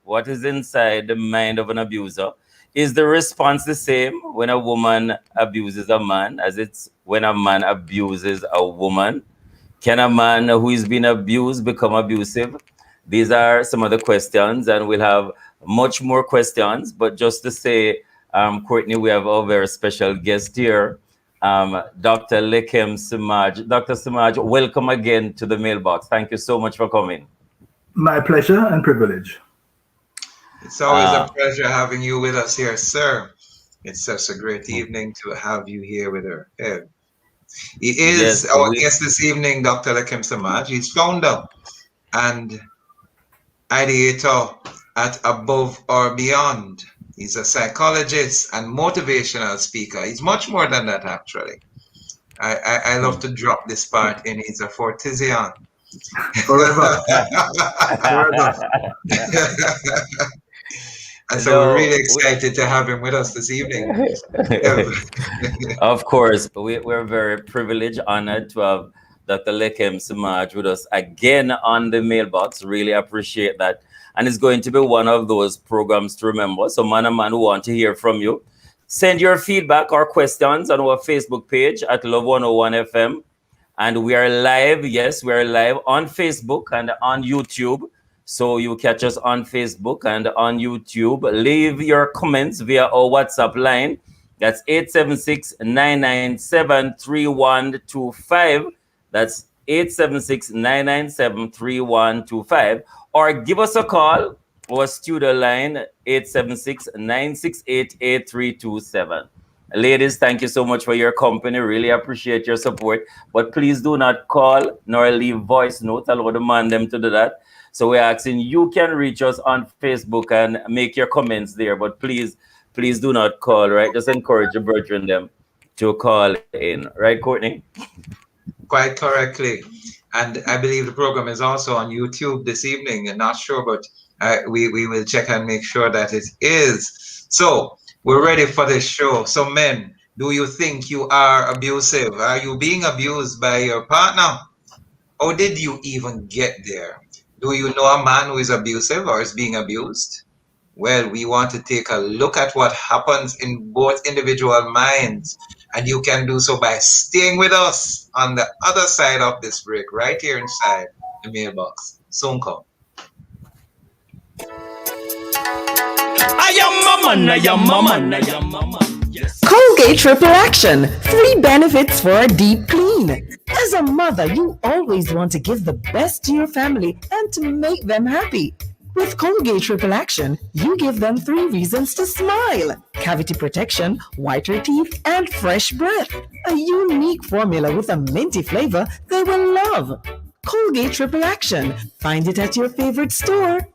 what is inside the mind of an abuser? Is the response the same when a woman abuses a man as it's when a man abuses a woman? Can a man who is being abused become abusive? These are some of the questions, and we'll have much more questions. But just to say, Courtney, we have our very special guest here, Dr. Lekem Samaj. Dr. Samaj, welcome again to the mailbox. Thank you so much for coming. My pleasure and privilege. It's always a pleasure having you with us here, sir. It's such a great evening to have you here with her. He is our guest this evening, Dr. Lekem Samaj. He's founder and ideator at Above or Beyond. He's a psychologist and motivational speaker. He's much more than that, actually. I love to drop this part in. He's a Fortisian. Forever. Forever. And so we're really excited to have him with us this evening. Of course, we're very privileged, honored to have Dr. Lekem Samaj with us again on the mailbox. Really appreciate that. And it's going to be one of those programs to remember. So man and man who want to hear from you, send your feedback or questions on our Facebook page at Love 101 FM. And we are live. Yes, we are live on Facebook and on YouTube. So you catch us on Facebook and on YouTube. Leave your comments via our WhatsApp line. That's 876-997-3125. That's 876-997-3125. Or give us a call. Our studio line, 876-968-8327. Ladies, thank you so much for your company. Really appreciate your support. But please do not call nor leave voice notes. I'll demand them to do that. So we're asking, you can reach us on Facebook and make your comments there. But please do not call, right? Just encourage your brethren them to call in. Right, Courtney? Quite correctly. And I believe the program is also on YouTube this evening. I'm not sure, but we will check and make sure that it is. So we're ready for this show. So men, do you think you are abusive? Are you being abused by your partner? Or did you even get there? Do you know a man who is abusive or is being abused? Well, we want to take a look at what happens in both individual minds. And you can do so by staying with us on the other side of this break, right here inside the mailbox. Soon come. Yes. Colgate Triple Action. 3 benefits for a deep clean. As a mother, you always want to give the best to your family and to make them happy. With Colgate Triple Action, you give them 3 reasons to smile. Cavity protection, whiter teeth, and fresh breath. A unique formula with a minty flavor they will love. Colgate Triple Action. Find it at your favorite store.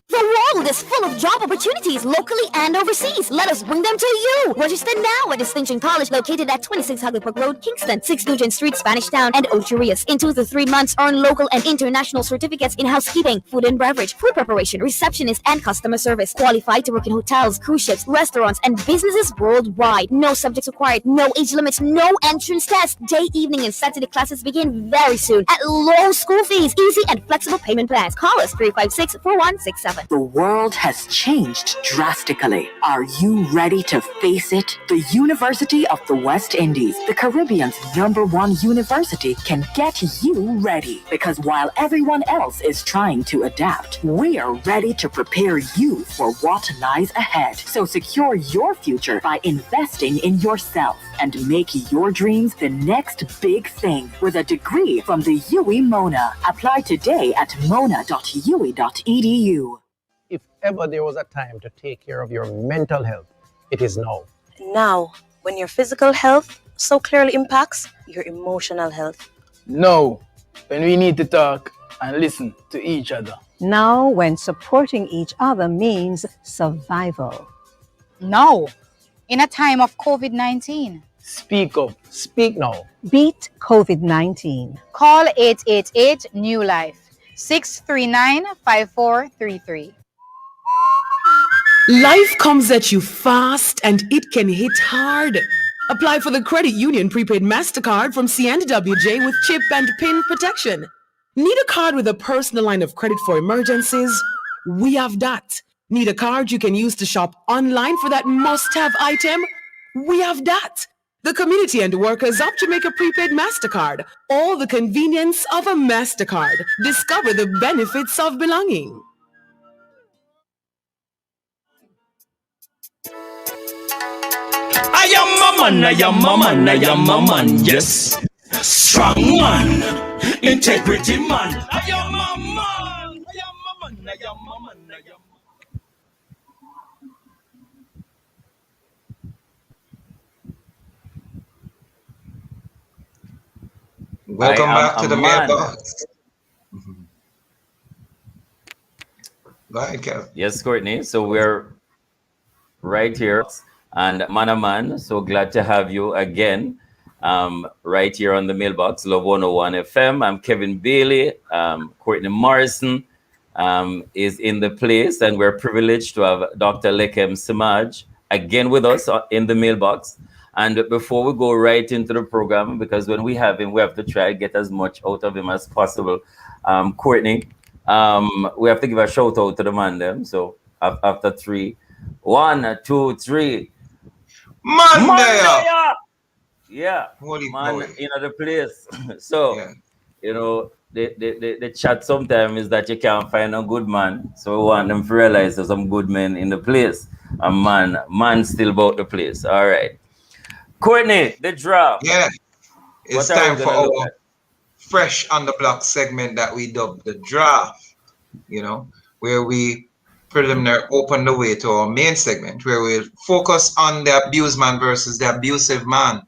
The world is full of job opportunities locally and overseas. Let us bring them to you. Register now at Distinction College located at 26 Hagley Park Road, Kingston, 6 Nugent Street, Spanish Town, and Ocho Rios. In 2 to 3 months, earn local and international certificates in housekeeping, food and beverage, food preparation, receptionist, and customer service. Qualified to work in hotels, cruise ships, restaurants, and businesses worldwide. No subjects required, no age limits, no entrance test. Day, evening, and Saturday classes begin very soon at low school fees, easy and flexible payment plans. Call us 356-4167. The world has changed drastically. Are you ready to face it? The University of the West Indies, the Caribbean's #1 university, can get you ready. Because while everyone else is trying to adapt, we're ready to prepare you for what lies ahead. So secure your future by investing in yourself and make your dreams the next big thing with a degree from the UWI Mona. Apply today at mona.uwi.edu. If ever there was a time to take care of your mental health, it is now. Now, when your physical health so clearly impacts your emotional health. Now, when we need to talk and listen to each other. Now, when supporting each other means survival. Now, in a time of COVID-19. Speak up. Speak now. Beat COVID-19. Call 888-NEW-LIFE, 639-5433. Life comes at you fast and it can hit hard. Apply for the Credit Union Prepaid MasterCard from C&WJ with chip and PIN protection. Need a card with a personal line of credit for emergencies? We have that. Need a card you can use to shop online for that must-have item? We have that. The community and workers of Jamaica Prepaid MasterCard. All the convenience of a MasterCard. Discover the benefits of belonging. I am a man, I am a man, I am a man, yes. Strong man, integrity man. I am a man, I am a man, I am a man, I am. Welcome back to the mailbox. Go ahead, Kev. Yes, Courtney. So we're right here. And man, so glad to have you again right here on the mailbox, Love 101 FM. I'm Kevin Bailey. Courtney Morrison is in the place, and we're privileged to have Dr. Lekem Samaj again with us in the mailbox. And before we go right into the program, because when we have him, we have to try to get as much out of him as possible. Courtney, we have to give a shout out to the man them. So after 3, 1, 2, 3. Monday! Yeah, Holy man, boy. in the place. So, you know, the chat sometimes is that you can't find a good man. So we want them to realize there's some good men in the place. A man still about the place. All right. Courtney, the draft. Yeah. It's What are we time for gonna look our at? fresh on the block segment that we dub the draft, you know, where we preliminary open the way to our main segment where we'll focus on the abused man versus the abusive man.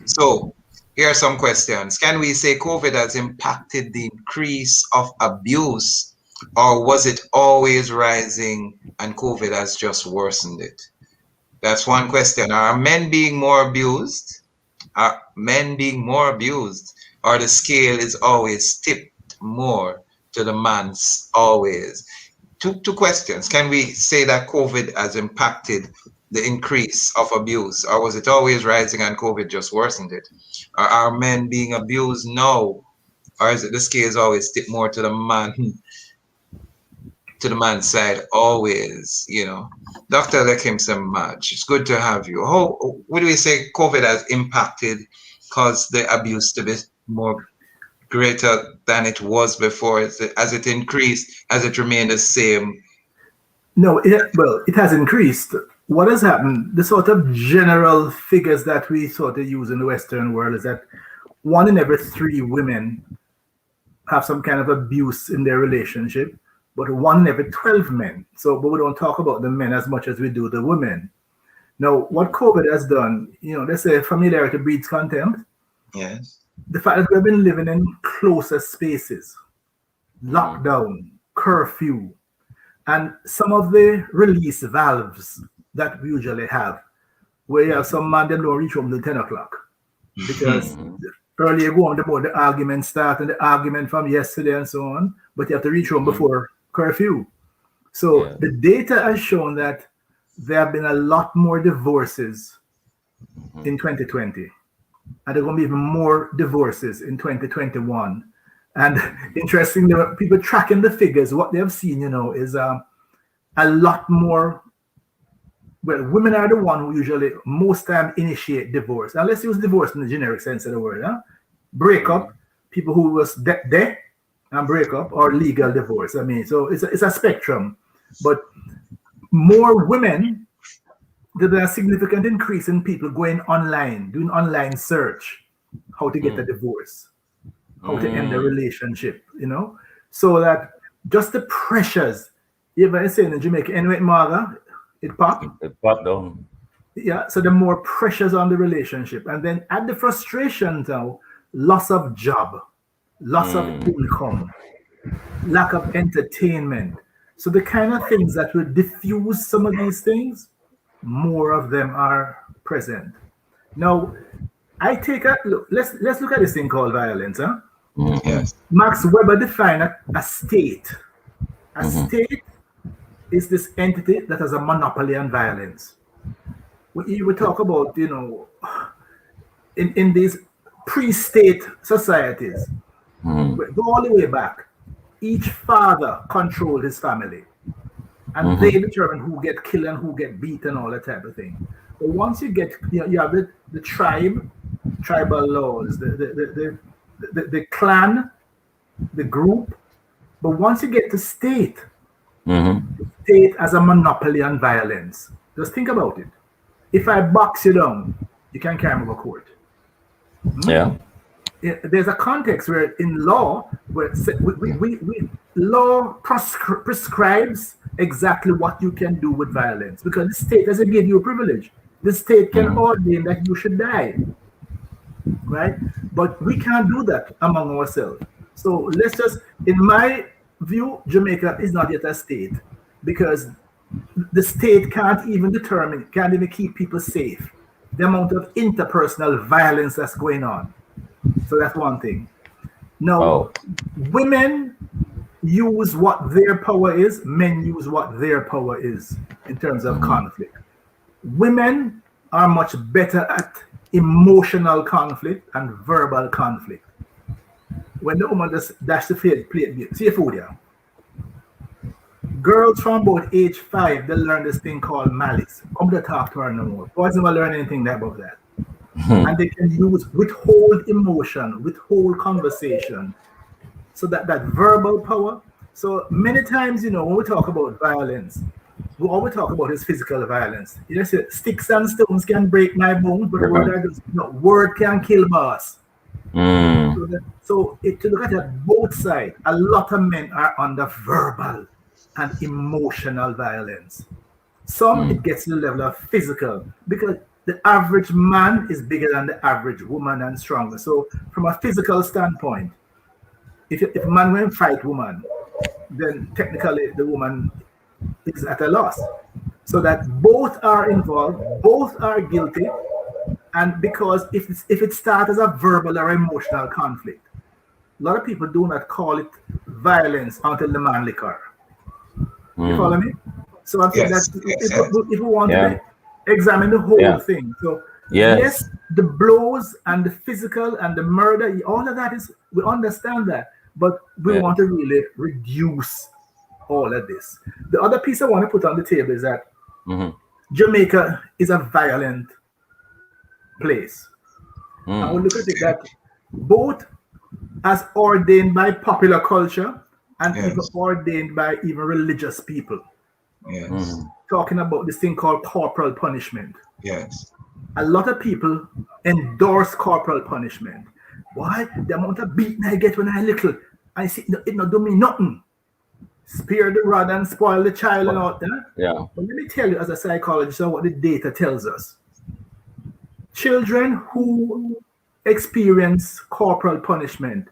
So here are some questions. Can we say COVID has impacted the increase of abuse, or was it always rising and COVID has just worsened it? That's one question. Are men being more abused? Are men being more abused? Or the scale is always tipped more to the man's always? Two questions. Can we say that COVID has impacted the increase of abuse, or was it always rising and COVID just worsened it? Or are men being abused now, or is it the scale is always tipped more to the man, to the man's side always? You know, Dr. Lekim Samaj, it's good to have you. How would we say COVID has impacted, caused the abuse to be more greater than it was before? Has it increased? Has it remained the same? No, it has increased. What has happened, the sort of general figures that we sort of use in the Western world is that 1 in every 3 women have some kind of abuse in their relationship, but 1 in every 12 men. So, but we don't talk about the men as much as we do the women. Now, what COVID has done, you know, they say familiarity breeds contempt. Yes. The fact that we've been living in closer spaces, lockdown, curfew, and some of the release valves that we usually have, where you have some man them don't reach home till 10 o'clock. Because earlier go on about the argument start and the argument from yesterday and so on, but you have to reach home before curfew. So the data has shown that there have been a lot more divorces in 2020. And there are going to be even more divorces in 2021. And interestingly, people tracking the figures, what they have seen, you know, is a lot more. Well, women are the one who usually most time initiate divorce. Now let's use divorce in the generic sense of the word. Breakup, people who was dead and breakup, or legal divorce. I mean, so it's a spectrum. But more women, there's a significant increase in people going online, doing online search, how to get a divorce, how to end a relationship, you know? So that just the pressures, you ever say in Jamaica, anyway, Marga, it popped. It popped down. Yeah, so the more pressures on the relationship. And then add the frustration now, loss of job, loss of income, lack of entertainment. So the kind of things that will diffuse some of these things, more of them are present. Now, I take a look. Let's look at this thing called violence. Yes. Max Weber defined a state. A state is this entity that has a monopoly on violence. We talk about, you know, in these pre-state societies, go all the way back. each father controlled his family. And they determine who get killed and who get beaten, all that type of thing. But once you get, you have the tribal laws, the clan, the group. But once you get to state, the state has a monopoly on violence. Just think about it. If I box you down, you can't carry me over court. Yeah. There's a context where in law, where law prescribes exactly what you can do with violence, because the state doesn't give you a privilege. The state can ordain that you should die, right? But we can't do that among ourselves. So let's just, in my view, Jamaica is not yet a state, because the state can't even keep people safe. The amount of interpersonal violence that's going on. So that's one thing. Now, women use what their power is, men use what their power is in terms of conflict. Women are much better at emotional conflict and verbal conflict. When the woman just dash the plate, see your food here. Girls from about age 5, they learn this thing called malice. Come to talk to her no more. Boys never learn anything about that. And they can withhold emotion, withhold conversation. So that verbal power. So many times, when we talk about violence, all we talk about is physical violence. You say sticks and stones can break my bones, but word can kill boss. So to look at it, both sides, a lot of men are under verbal and emotional violence. Some it gets to the level of physical, because the average man is bigger than the average woman and stronger. So from a physical standpoint, if a man will fight woman, then technically the woman is at a loss. So that both are involved, both are guilty, and because if it starts as a verbal or emotional conflict, a lot of people do not call it violence until the man liquor. You follow me? So I'm saying that if we want to examine the whole thing. So yes, the blows and the physical and the murder, all of that we understand that, but we want to really reduce all of this. The other piece I want to put on the table is that Jamaica is a violent place. And we look at it that both as ordained by popular culture and even ordained by even religious people. Talking about this thing called corporal punishment. A lot of people endorse corporal punishment. Why? The amount of beating I get when I little, I see it not do me nothing. Spare the rod and spoil the child and all that. But let me tell you, as a psychologist, what the data tells us. Children who experience corporal punishment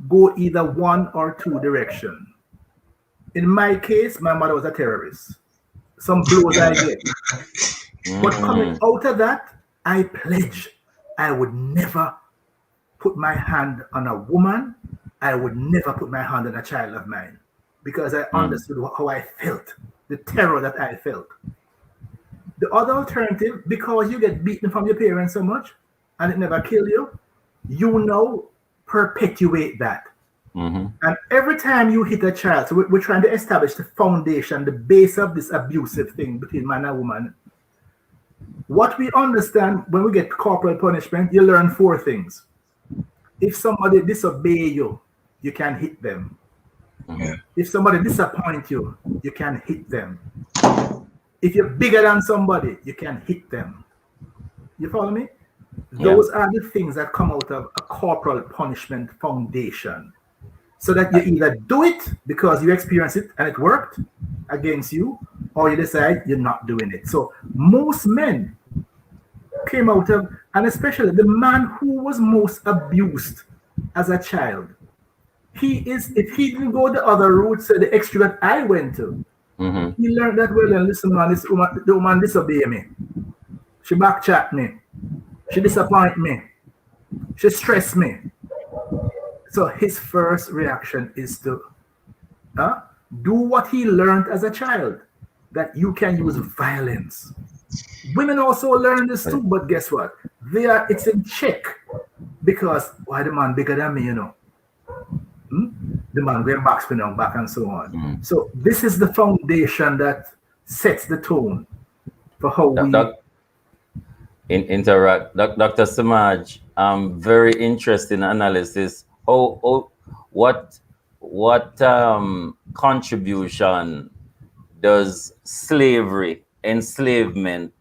go either one or two directions. In my case, my mother was a terrorist. Some blows I get. But coming out of that, I pledge I would never put my hand on a woman. I would never put my hand on a child of mine, because I understood how I felt, the terror that I felt. The other alternative, because you get beaten from your parents so much and it never kill you, you now perpetuate that. And every time you hit a child, so we're trying to establish the foundation, the base of this abusive thing between man and woman. What we understand when we get corporal punishment, you learn 4 things. If somebody disobey you, you can hit them. If somebody disappoint you, you can hit them. If you're bigger than somebody, you can hit them. You follow me? Those are the things that come out of a corporal punishment foundation. So that you either do it because you experience it and it worked against you, or you decide you're not doing it. So most men came out of, and especially the man who was most abused as a child, if he didn't go the other route, so the extra that I went to, he learned that, well, then listen, man, the woman disobeyed me. She backchat me. She disappoint me. She stressed me. So his first reaction is to do what he learned as a child, that you can use violence. Women also learn this too, but guess what? It's in check, because why the man bigger than me, the man going back, spin on back, and so on. So this is the foundation that sets the tone for how we interact. Dr. Samaj, very interesting analysis. What contribution does slavery, enslavement,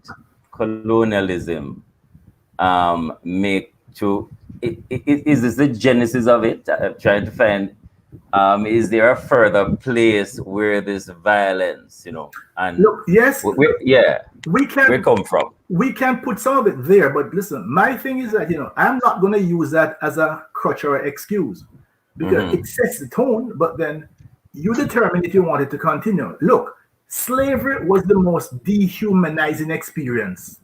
colonialism make to? Is this the genesis of it? I'm trying to find. Is there a further place where this violence, and look, yes, we come from? We can put some of it there, but listen, my thing is that I'm not going to use that as a crutch or excuse, because it sets the tone. But then you determine if you want it to continue. Look, slavery was the most dehumanizing experience,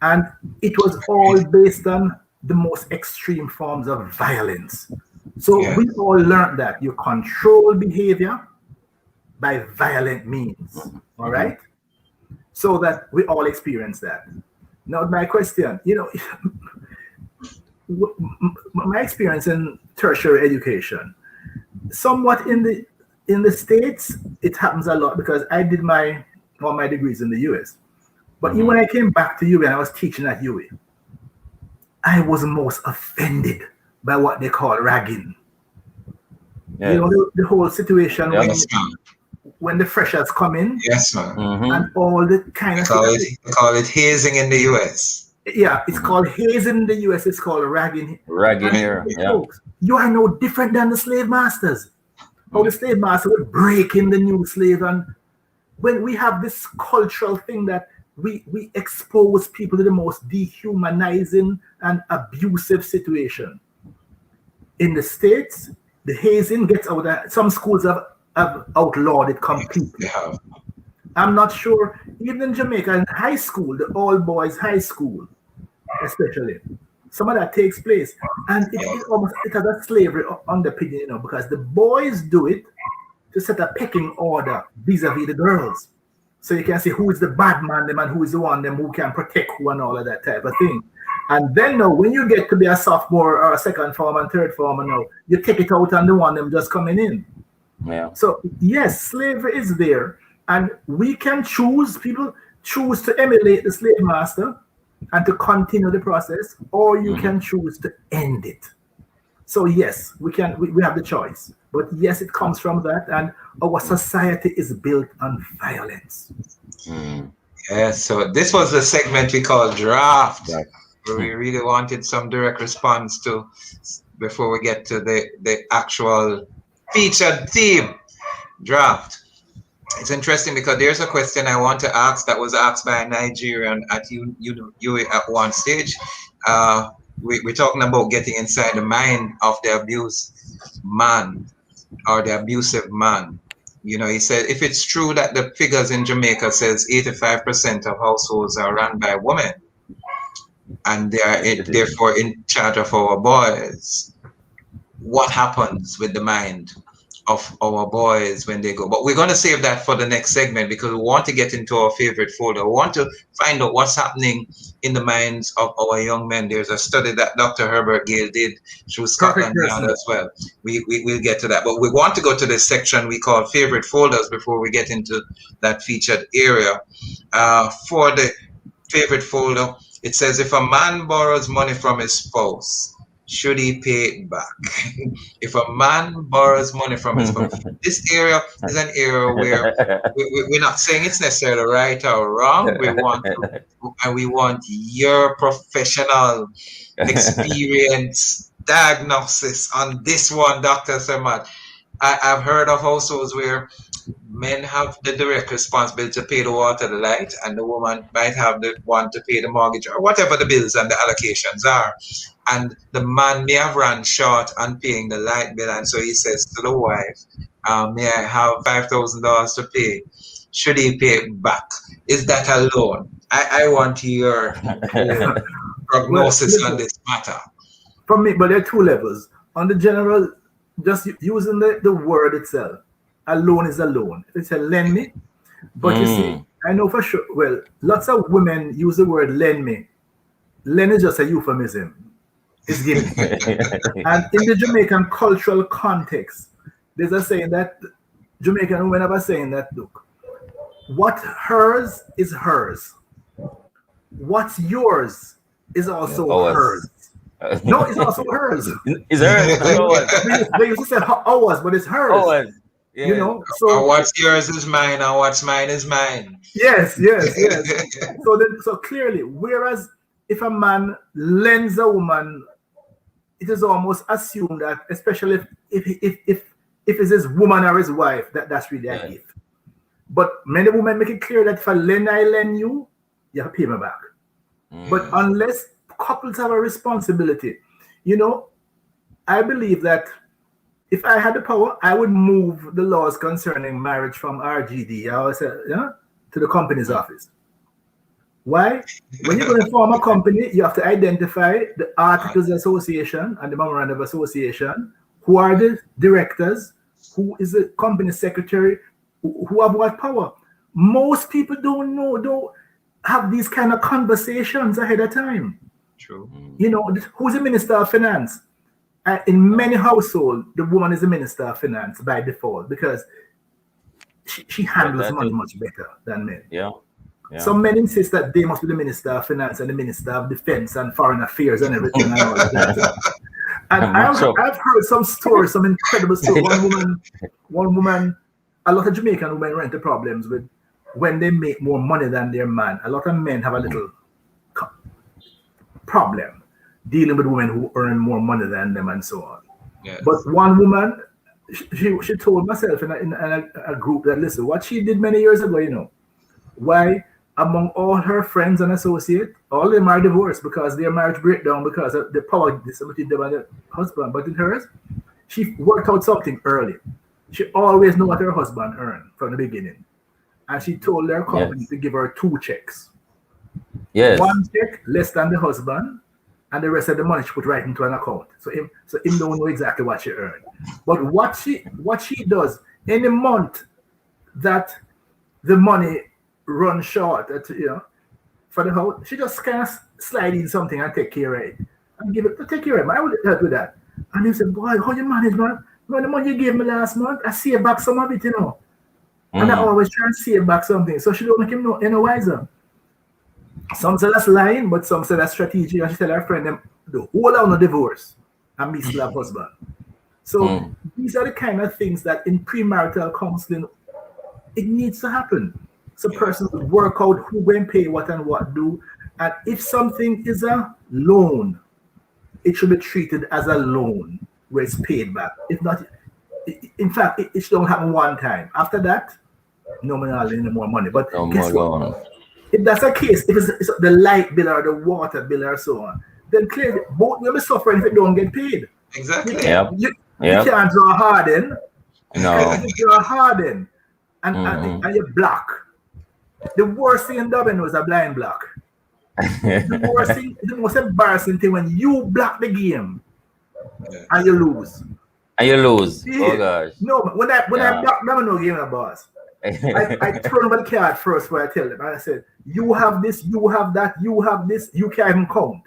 and it was all based on the most extreme forms of violence. So we all learned that you control behavior by violent means, all right? So that we all experience that. Now, my question, my experience in tertiary education, somewhat in the States, it happens a lot because I did all my degrees in the US. But even when I came back to UA and I was teaching at UA, I was most offended by what they call ragging. Yes. The whole situation when the freshers come in. Yes, man. And all the kind of they call it hazing in the US. Yeah, it's called hazing in the US. It's called ragging. Ragging here. Folks, you are no different than the slave masters. How the slave master would break in the new slave, and when we have this cultural thing that we expose people to the most dehumanizing and abusive situation. In the States, the hazing gets out there. Some schools have outlawed it completely. I'm not sure, even in Jamaica, in high school, the all boys high school, especially, some of that takes place. And it has a slavery underpinning, because the boys do it to set a pecking order vis-a-vis the girls. So you can see who is the bad man, the man who is the one them who can protect who and all of that type of thing. And then now, when you get to be a sophomore or a second form and third form, now you take it out on the one them just coming in. Yeah. So yes, slavery is there, and we can choose. People choose to emulate the slave master and to continue the process, or you can choose to end it. So yes, we have the choice. But yes, it comes from that, and our society is built on violence. Yes, so this was the segment we call Draft, where we really wanted some direct response to before we get to the actual featured theme, Draft. It's interesting because there's a question I want to ask that was asked by a Nigerian at UA at one stage. We're talking about getting inside the mind of the abused man or the abusive man. He said, if it's true that the figures in Jamaica says 85% of households are run by women, and they are therefore in charge of our boys, what happens with the mind of our boys when they go? But we're going to save that for the next segment, because we want to get into our favorite folder. We want to find out what's happening in the minds of our young men. There's a study that Dr. Herbert Gale did through Scotland Yard as well. We'll get to that. But we want to go to this section we call favorite folders before we get into that featured area. For the favorite folder, it says, if a man borrows money from his spouse, should he pay it back? If a man borrows money from his spouse, this area is an area where we're not saying it's necessarily right or wrong. We want your professional experience diagnosis on this one, Dr. Samad. I've heard of households where men have the direct responsibility to pay the water, the light, and the woman might have the one to pay the mortgage or whatever the bills and the allocations are. And the man may have run short on paying the light bill, and so he says to the wife, may I have $5,000 to pay? Should he pay it back? Is that a loan? I want your prognosis on this matter. From me, but there are two levels. On the general, just using the word itself, a loan is a loan. It's a lend me. But you see, I know for sure, well, lots of women use the word lend me. Lend is just a euphemism. It's giving. And in the Jamaican cultural context, there's a saying that Jamaican women have a saying that, look, what hers is hers. What's yours is also hers. No, it's also hers. It's hers. They used to say ours, but it's hers. Ours. Yeah. You know, so what's yours is mine, and what's mine is mine. Yes. So clearly, whereas if a man lends a woman, it is almost assumed that, especially if it's his woman or his wife, that's really a gift. But many women make it clear that if I lend you, you have to pay me back. But unless couples have a responsibility, I believe that if I had the power, I would move the laws concerning marriage from RGD, I would say, to the company's office. Why? When you're going to form a company, you have to identify the Articles Association and the Memorandum of Association, who are the directors, who is the company secretary, who have what power. Most people don't have these kind of conversations ahead of time. True. Who's the Minister of Finance? In many households, the woman is the Minister of Finance by default because she handles money much better than men. Yeah. Some men insist that they must be the Minister of Finance and the Minister of Defense and Foreign Affairs and everything and all of that. And I've heard some stories, some incredible stories. One woman, a lot of Jamaican women run into problems with when they make more money than their man. A lot of men have a little problem dealing with women who earn more money than them and so on. Yes. But one woman, she told myself in a group that, listen, what she did many years ago, why among all her friends and associates, all of them are divorced because their marriage break down because of the power between them and the husband. But in hers, she worked out something early. She always knew what her husband earned from the beginning. And she told their company to give her 2 checks. Yes. 1 check less than the husband, and the rest of the money she put right into an account. So him don't know exactly what she earned. But what she does, any month that the money runs short, for the house, she just kind of slide in something and take care of it. And take care of it. I would help with that. And he said, boy, how you manage, man? The money you gave me last month, I save back some of it, And I always try and save back something. So she don't make him any wiser. Some say that's lying, but some say that's strategic. And she tell her friend them the whole on a divorce and me still have husband. So these are the kind of things that in premarital counseling it needs to happen. So person will work out who going to pay what and what do. And if something is a loan, it should be treated as a loan where it's paid back. If not, in fact, it should only happen one time. After that, no more money. But guess what? If that's the case, if it's the light bill or the water bill or so on, then clearly both will be suffering if it don't get paid. Exactly. You can't draw hard in. No. You draw hard in and you block. The worst thing in Dublin was a blind block. The worst thing, the most embarrassing thing when you block the game and you lose. Oh gosh. No, when I block, I'm no game of boss. I turn over the card first where I tell them. And I said, you have this, you have that, you have this, you can't even count.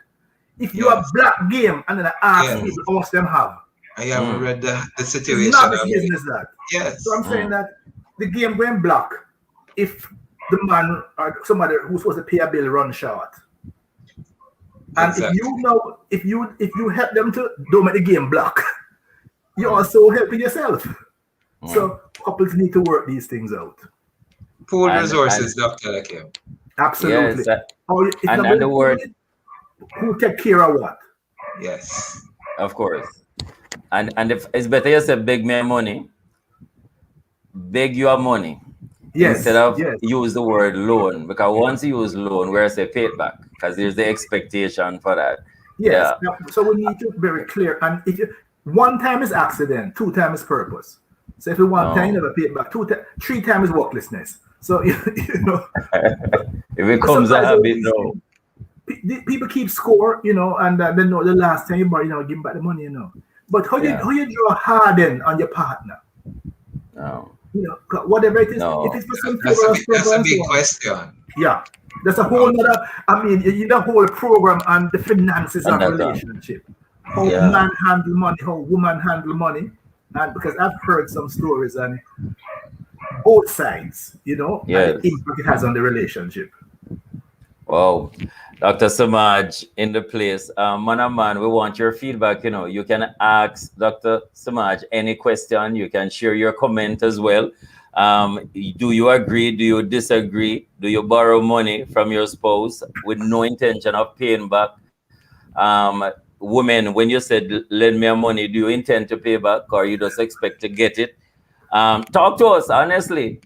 If you have black game and then I ask people how much them have. I haven't read the situation. It's not the business that. Yes. So I'm saying that the game going black if the man or somebody who's supposed to pay a bill run short. And exactly. if you help them to don't make the game black, you're also helping yourself. So couples need to work these things out. Pool resources, Dr. Lakim. Absolutely. Yes, and the word who take care of what? Yes. Of course. And if it's better you say beg me money, beg your money. Yes. Instead of use the word loan. Because once you use loan, we're say pay it back. Because there's the expectation for that. Yes. Yeah. So we need to be very clear. And if you, 1 time is accident, 2 times is purpose. So if you 1 time, you never pay it back. 3 times is worklessness. So you know if it becomes a habit, no. People keep score, and they know the last time you borrow, give them back the money, But how you draw harden on your partner? No. Whatever it is, No. if it's for some That's a big question. Yeah. That's a whole other, you the whole program on the finances of relationship. How man handle money, how woman handle money. And because I've heard some stories on both sides, you know, and Yes. the impact it has on the relationship. Wow. Dr. Samaj in the place. Man and man, we want your feedback. You know, you can ask Dr. Samaj any question. You can share your comment as well. Do you agree? Do you disagree? Do you borrow money from your spouse with no intention of paying back? Women, when you said lend me money, do you intend to pay back or you just expect to get it? Talk to us honestly.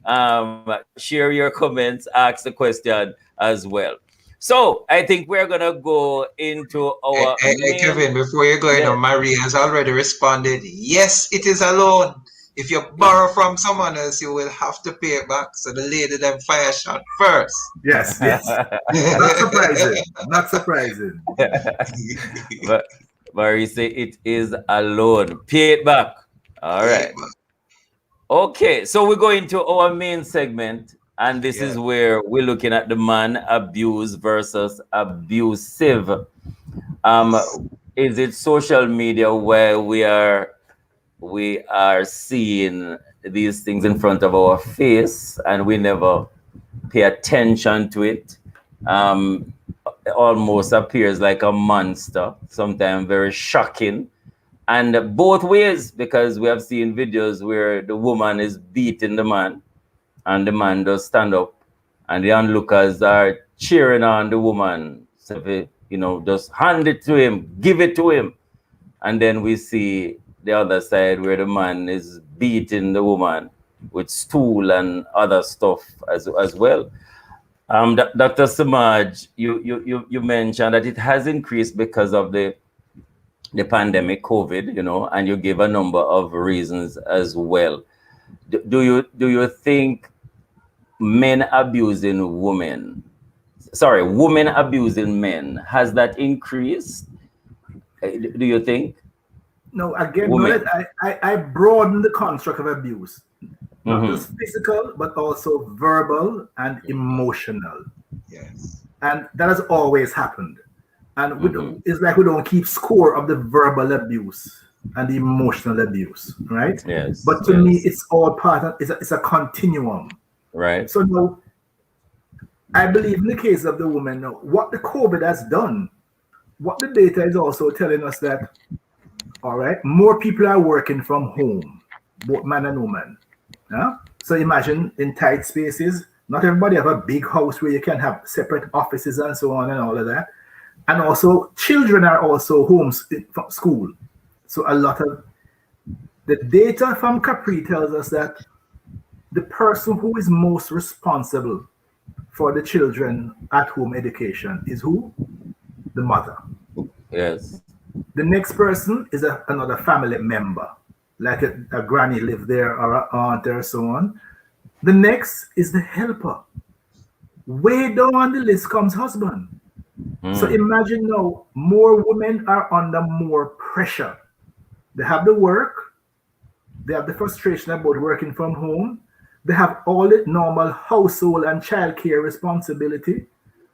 Share your comments, ask the question as well. So I think we're gonna go into our Hey, main. Kevin, before you go, Yes. Marie has already responded. Yes, it is a loan. If you borrow from someone else, you will have to pay it back. So the lady them fire shot first. Yes, yes. Not surprising. Not surprising. But Barry say it is a loan. Pay it back. All right. Okay, so we're going to our main segment, and this is where we're looking at the man abuse versus abusive. Is it social media where we are seeing these things in front of our face and we never pay attention to it? Almost appears like a monster, sometimes very shocking. And both ways, because we have seen videos where the woman is beating the man and the man does stand up and the onlookers are cheering on the woman. So, you know, just hand it to him, give it to him. And then we see the other side where the man is beating the woman with stool and other stuff as well. Dr. Samaj, you mentioned that it has increased because of the pandemic, COVID, you know, and you gave a number of reasons as well. Do you think women abusing men, has that increased? Do you think? No, again, Women. I broaden the construct of abuse. Not Mhm. just physical, but also verbal and emotional. Yes. And that has always happened. And it's like we don't keep score of the verbal abuse and the emotional abuse, right? Yes. But to me, it's all part of it's a continuum. Right. So now, I believe in the case of the woman, now, what the COVID has done, what the data is also telling us that, all right, more people are working from home, both man and woman. Yeah? So imagine in tight spaces, not everybody have a big house where you can have separate offices and so on and all of that. And also children are also home from school. So a lot of the data from Capri tells us that the person who is most responsible for the children at home education is who? The mother. Yes. The next person is another family member, like a granny live there or an aunt or so on. The next is the helper. Way down on the list comes husband. So imagine now, more women are under more pressure. They have the work, they have the frustration about working from home, they have all the normal household and childcare responsibility,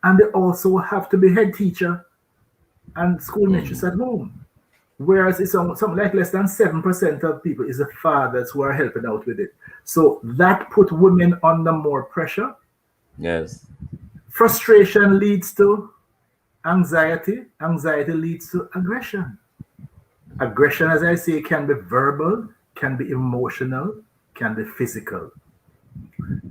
and they also have to be head teacher and school mistress at home. Whereas it's something like less than 7% of people is the fathers who are helping out with it. So that put women under more pressure. Yes. Frustration leads to anxiety. Anxiety leads to aggression. Aggression, as I say, can be verbal, can be emotional, can be physical.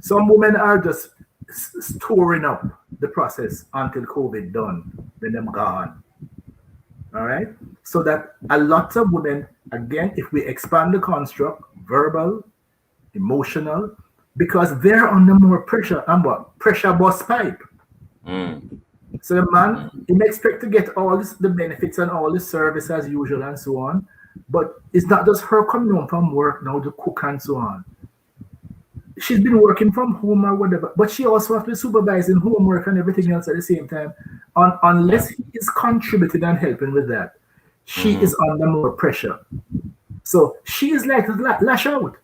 Some women are just storing up the process until COVID done, then they're gone. All right? So that a lot of women, again, if we expand the construct, verbal, emotional, because they're under more pressure, and what? Pressure bust pipe. So the man, he may expect to get all the benefits and all the service as usual and so on, but it's not just her coming home from work now to cook and so on. She's been working from home or whatever, but she also has to be supervising homework and everything else at the same time. Unless he is contributing and helping with that, she is under more pressure. So she is like to lash out.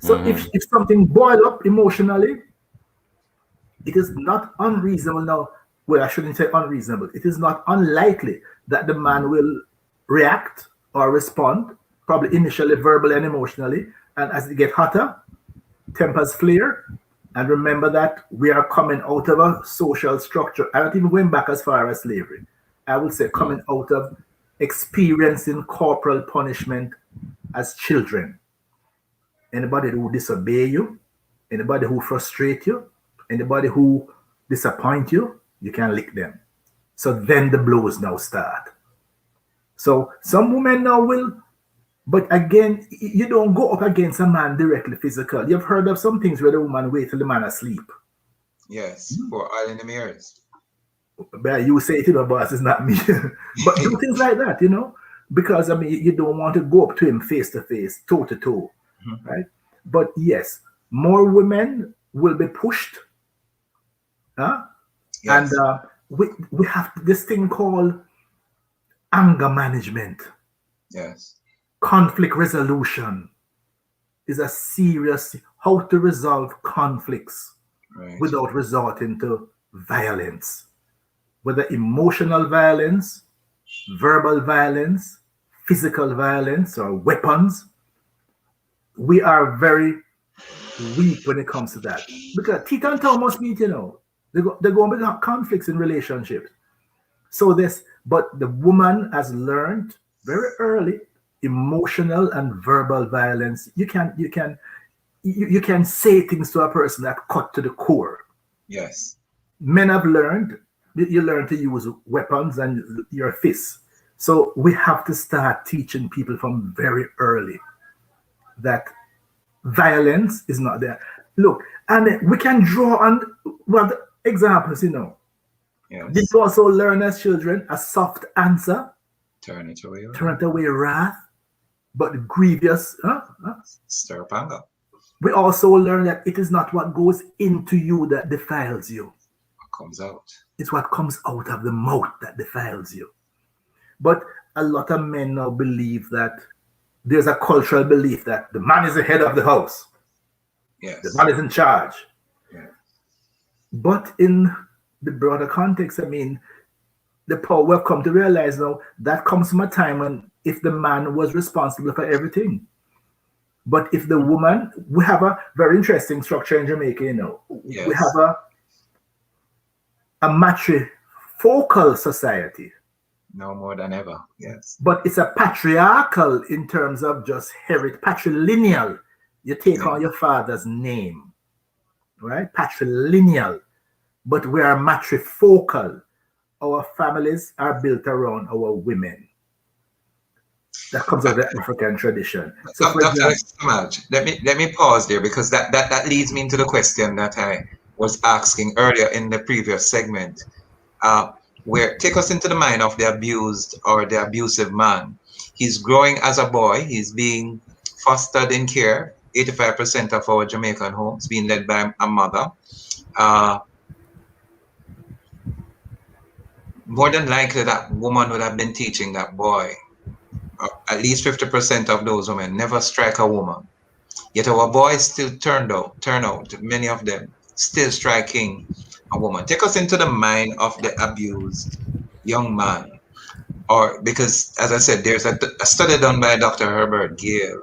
So if something boil up emotionally, it is not unreasonable now. Well, I shouldn't say unreasonable. It is not unlikely that the man will react or respond probably initially verbally and emotionally, and as it get hotter, tempers flare. And remember that we are coming out of a social structure. I don't even going back as far as slavery. I would say coming out of experiencing corporal punishment as children. Anybody who disobey you, anybody who frustrate you, anybody who disappoint you, you can lick them. So then the blows now start. So some women now will, but again, you don't go up against a man directly physical. You've heard of some things where the woman wait till the man asleep. Yes, for oil in the mirrors. But you say it, boss, it's not me. But do things like that, because I mean, you don't want to go up to him face to face, toe to toe, right? But yes, more women will be pushed. Yes. And we have this thing called anger management. Yes. Conflict resolution is a serious how to resolve conflicts without resorting to violence, whether emotional violence, verbal violence, physical violence, or weapons. We are very weak when it comes to that, because Tita and Tom must meet, they're going to be conflicts in relationships. So but the woman has learned very early emotional and verbal violence. You can say things to a person that cut to the core. Yes. Men have learned. You learn to use weapons and your fists. So we have to start teaching people from very early that violence is not there. Look, and we can draw on examples, Yes. Did you also learn as children a soft answer? Turn it away wrath, but grievous. Stir up anger. We also learn that it is not what goes into you that defiles you. What comes out. It's what comes out of the mouth that defiles you. But a lot of men now believe that there's a cultural belief that the man is the head of the house. Yes. The man is in charge. Yeah. But in the broader context, I mean, the power we've come to realize now that comes from a time when if the man was responsible for everything. But if the woman, we have a very interesting structure in Jamaica, Yes. We have a matrifocal society. No more than ever, yes. But it's a patriarchal in terms of just heritage, patrilineal. You take on your father's name, right? Patrilineal. But we are matrifocal. Our families are built around our women. That comes out of the African tradition. So Dr. Samaj, let me pause there, because that leads me into the question that I was asking earlier in the previous segment. Where take us into the mind of the abused or the abusive man. He's growing as a boy. He's being fostered in care. 85% of our Jamaican homes being led by a mother. More than likely, that woman would have been teaching that boy. At least 50% of those women never strike a woman. Yet our boys still turn out, many of them still striking a woman. Take us into the mind of the abused young man. Or because, as I said, there's a study done by Dr. Herbert Gale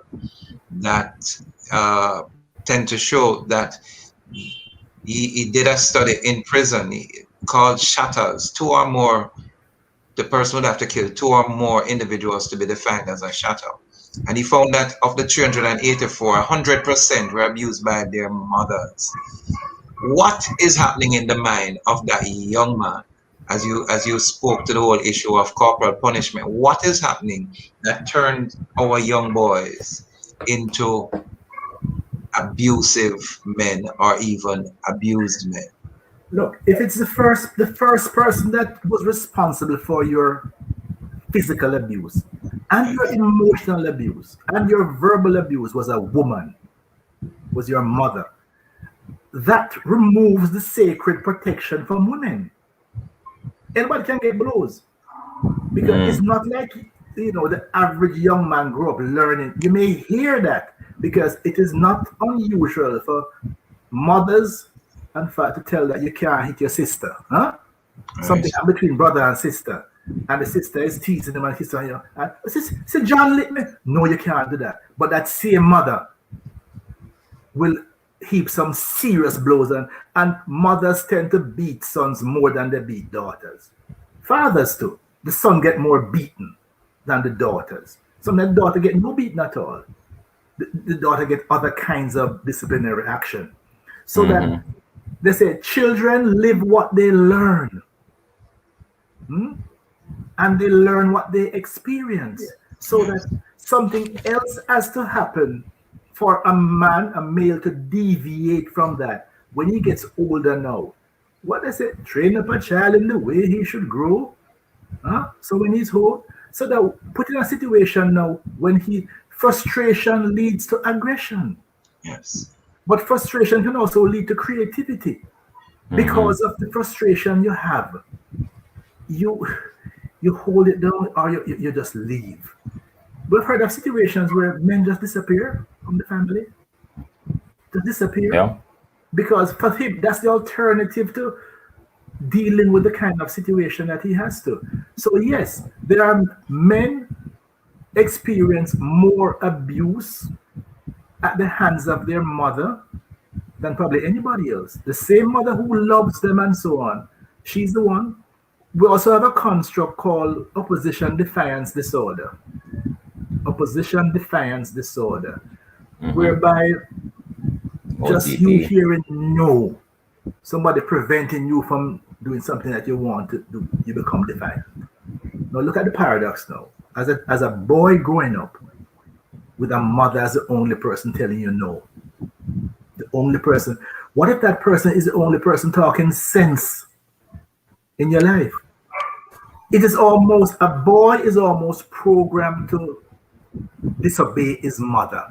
that tend to show that he did a study in prison called shatters. Two or more, the person would have to kill 2 or more individuals to be defined as a shatter. And he found that of the 384, 100% were abused by their mothers. What is happening in the mind of that young man, as you spoke to the whole issue of corporal punishment? What is happening that turned our young boys into abusive men or even abused men? Look, if it's the first person that was responsible for your physical abuse and your emotional abuse and your verbal abuse was a woman, was your mother, that removes the sacred protection from women. Anybody can get blows, because it's not like the average young man grew up learning. You may hear that, because it is not unusual for mothers and father to tell that you can't hit your sister, huh? Right. Something between brother and sister. and the sister is teasing him and he's saying, say John lick me. No, you can't do that. But that same mother will heap some serious blows, and mothers tend to beat sons more than they beat daughters. Fathers too. The son get more beaten than the daughters. Sometimes the daughter get no beaten at all. The daughter get other kinds of disciplinary action. So that they say children live what they learn. And they learn what they experience. So that something else has to happen for a male to deviate from that. When he gets older now, what they say, train up a child in the way he should grow. So when he's old, so that put in a situation now when frustration leads to aggression. Yes. But frustration can also lead to creativity. Because of the frustration you have, you hold it down or you just leave. We've heard of situations where men just disappear from the family. Just disappear. Yeah. Because for him, that's the alternative to dealing with the kind of situation that he has to. So yes, there are men experience more abuse at the hands of their mother than probably anybody else. The same mother who loves them and so on, she's the one. We also have a construct called opposition defiance disorder. Opposition defiance disorder, whereby just you hearing no, somebody preventing you from doing something that you want to do, you become defiant. Now look at the paradox now. As a boy growing up with a mother as the only person telling you no, the only person. What if that person is the only person talking sense in your life? A boy is almost programmed to disobey his mother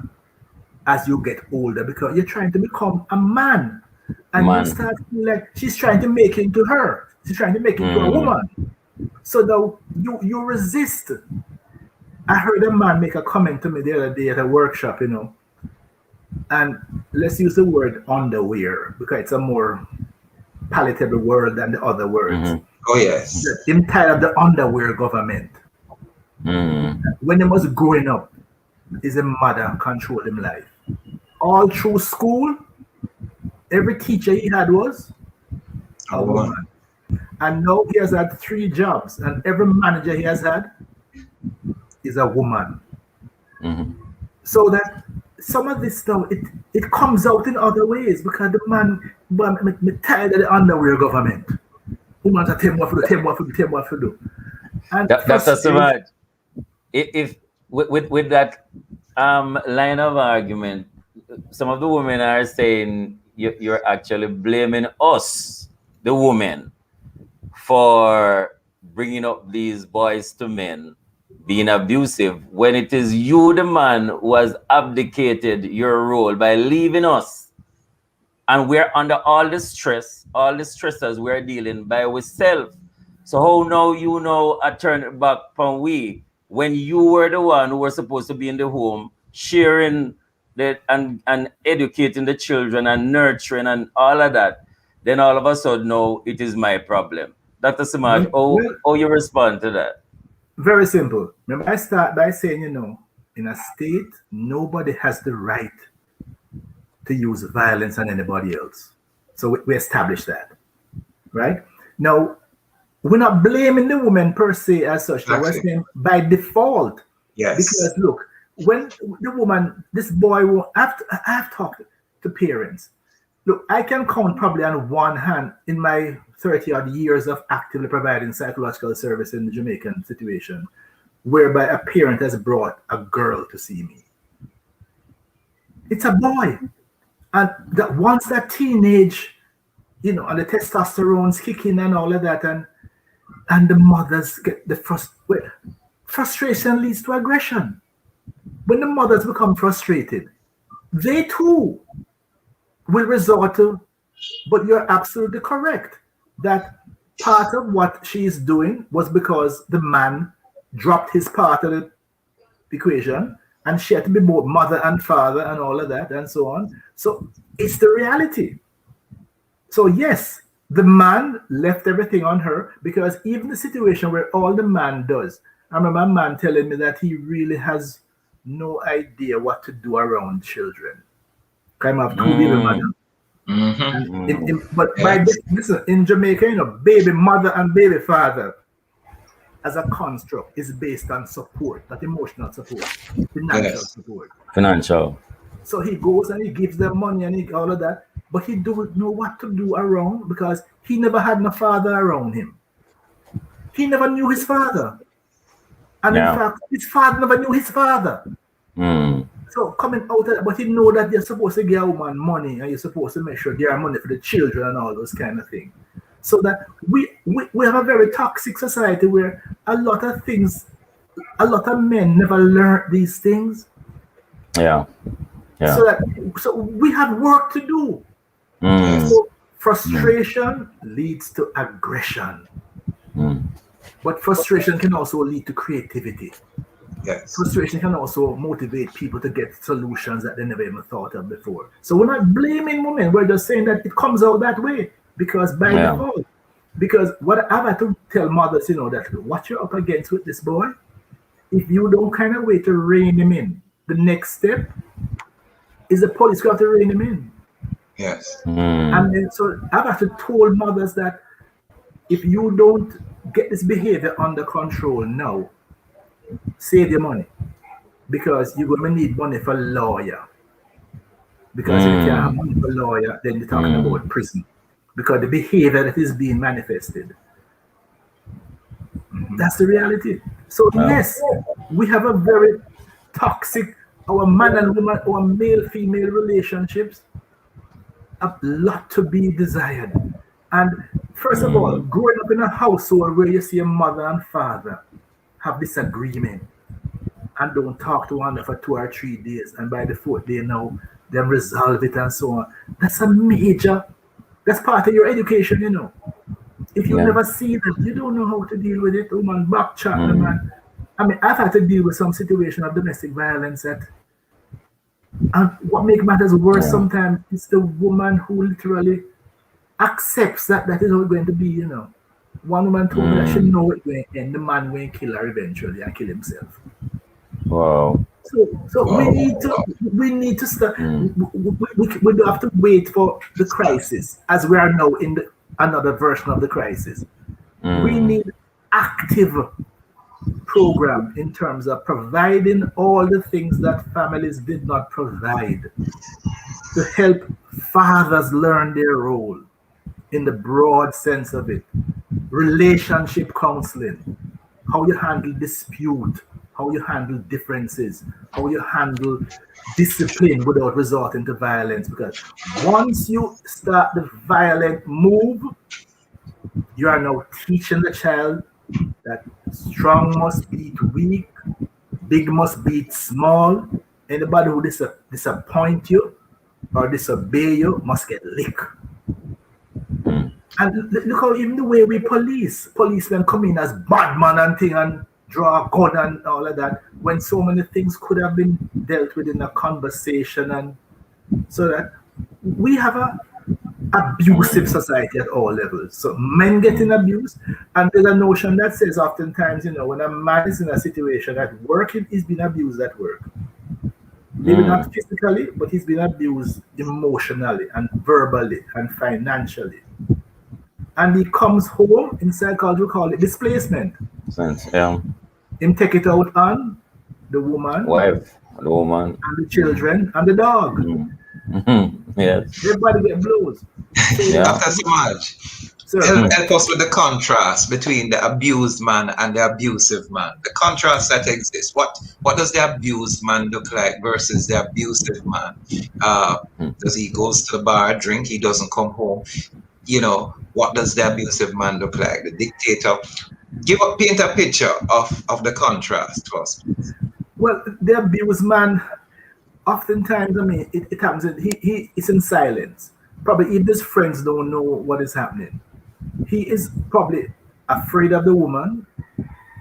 as you get older because you're trying to become a man. And you start feeling like she's trying to make it into her. She's trying to make it into a woman. So now you resist. I heard a man make a comment to me the other day at a workshop, and let's use the word underwear because it's a more palatable word than the other words. Oh yes. I'm tired of the underwear government. When he was growing up, his mother controlled his life. All through school, every teacher he had was a woman. And now he has had 3 jobs, and every manager he has had is a woman. So that some of this stuff, it comes out in other ways because the man, I'm tired of the underwear government. Women are tell what to do. And Dr. Samad, if with that line of argument, some of the women are saying you're actually blaming us, the women, for bringing up these boys to men being abusive when it is you, the man, who has abdicated your role by leaving us. And we're under all the stress, all the stresses we're dealing by ourselves. So how now I turn it back from we when you were the one who was supposed to be in the home, sharing and educating the children and nurturing and all of that. Then all of a sudden, no, it is my problem. Dr. Samad, how you respond to that? Very simple. Remember, I start by saying, in a state, nobody has the right to use violence on anybody else. So we established that, right? Now, we're not blaming the woman per se as such, but we're saying by default. Yes. Because look, when the woman, this boy, I've talked to parents. Look, I can count probably on one hand in my 30-odd years of actively providing psychological service in the Jamaican situation, whereby a parent has brought a girl to see me. It's a boy. And that once that teenage, and the testosterone's kicking and all of that, and the mothers get the frustration leads to aggression. When the mothers become frustrated, they too will resort to, but you're absolutely correct, that part of what she is doing was because the man dropped his part of the equation and she had to be both mother and father and all of that and so on. So it's the reality. So yes, The man left everything on her, because even the situation where all the man does, I remember a man telling me that he really has no idea what to do around children. Kind of two baby mother. But listen, in Jamaica, baby mother and baby father as a construct is based on support, not emotional support, financial support. Financial. So he goes and he gives them money and all of that, but he don't know what to do around because he never had no father around him. He never knew his father. And in fact, his father never knew his father. So coming out of that, but he know that you're supposed to give a woman money and you're supposed to make sure there are money for the children and all those kind of things. So that we have a very toxic society where a lot of men never learn these things. Yeah. So we have work to do. So frustration leads to aggression. But frustration can also lead to creativity. Yes. Frustration can also motivate people to get solutions that they never even thought of before. So we're not blaming women. We're just saying that it comes out that way because by default. Because what I've had to tell mothers, that what you're up against with this boy, if you don't kind of wait to rein him in, the next step is the police who have to rein him in. Yes. And then so I've had to tell mothers that if you don't get this behavior under control now, save your money, because you're going to need money for lawyer. Because if you can't have money for lawyer, then you're talking about prison. Because the behavior that is being manifested. That's the reality. So yes, we have a very toxic, our man and woman, our male-female relationships, a lot to be desired. And first of all, growing up in a household where you see a mother and father have disagreement and don't talk to one another for 2 or 3 days, and by the 4th day now, them resolve it and so on. That's part of your education, If you never see them, you don't know how to deal with it. Woman back chat, man. I mean, I've had to deal with some situation of domestic violence and what makes matters worse sometimes is the woman who literally accepts that is how it's going to be, One woman told me that she knows it going to end. The man will kill her eventually and kill himself. Wow. So we need to start. We don't have to wait for the crisis, as we are now in another version of the crisis. We need active program in terms of providing all the things that families did not provide to help fathers learn their role in the broad sense of it. Relationship counseling, how you handle dispute, how you handle differences, how you handle discipline without resorting to violence. Because once you start the violent move, you are now teaching the child that strong must beat weak, big must beat small. Anybody who disappoint you or disobey you must get licked. And look how even the way we policemen come in as bad man and thing and draw a gun and all of that, when so many things could have been dealt with in a conversation. And so that we have a abusive society at all levels. So men getting abused, and there's a notion that says oftentimes, when a man is in a situation at work, he's been abused at work. Maybe not physically, but he's been abused emotionally and verbally and financially. And he comes home, in psychology we call it displacement. Him take it out on the woman, wife, the woman, and the children, and the dog. Yes. Everybody get blows. Dr. Samaj, help us with the contrast between the abused man and the abusive man. The contrast that exists. What does the abused man look like versus the abusive man? Does he goes to the bar, drink, he doesn't come home? What does the abusive man look like? The dictator. Paint a picture of the contrast for us. Well, the abused man, oftentimes, it happens. He is in silence. Probably if his friends don't know what is happening. He is probably afraid of the woman.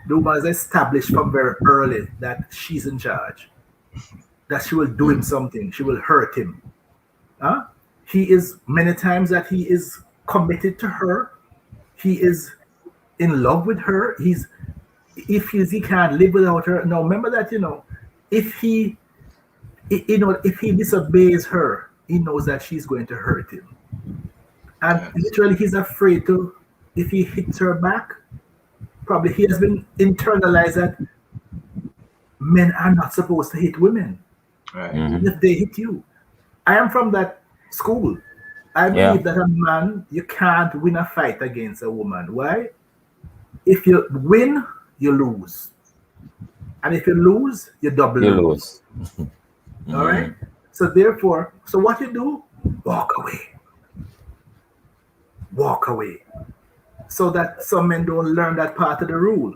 The woman is established from very early that she's in charge, that she will do him something, she will hurt him. He is many times that he is committed to her. He is in love with her. If he can't live without her. Now remember that, if he disobeys her, he knows that she's going to hurt him. And literally he's afraid to, if he hits her back, probably he has been internalized that men are not supposed to hit women. Right. If they hit you. I am from that school. I believe that a man, you can't win a fight against a woman. Why? If you win, you lose. And if you lose, you double lose. All right? So therefore, what you do? Walk away. Walk away. So that some men don't learn that part of the rule.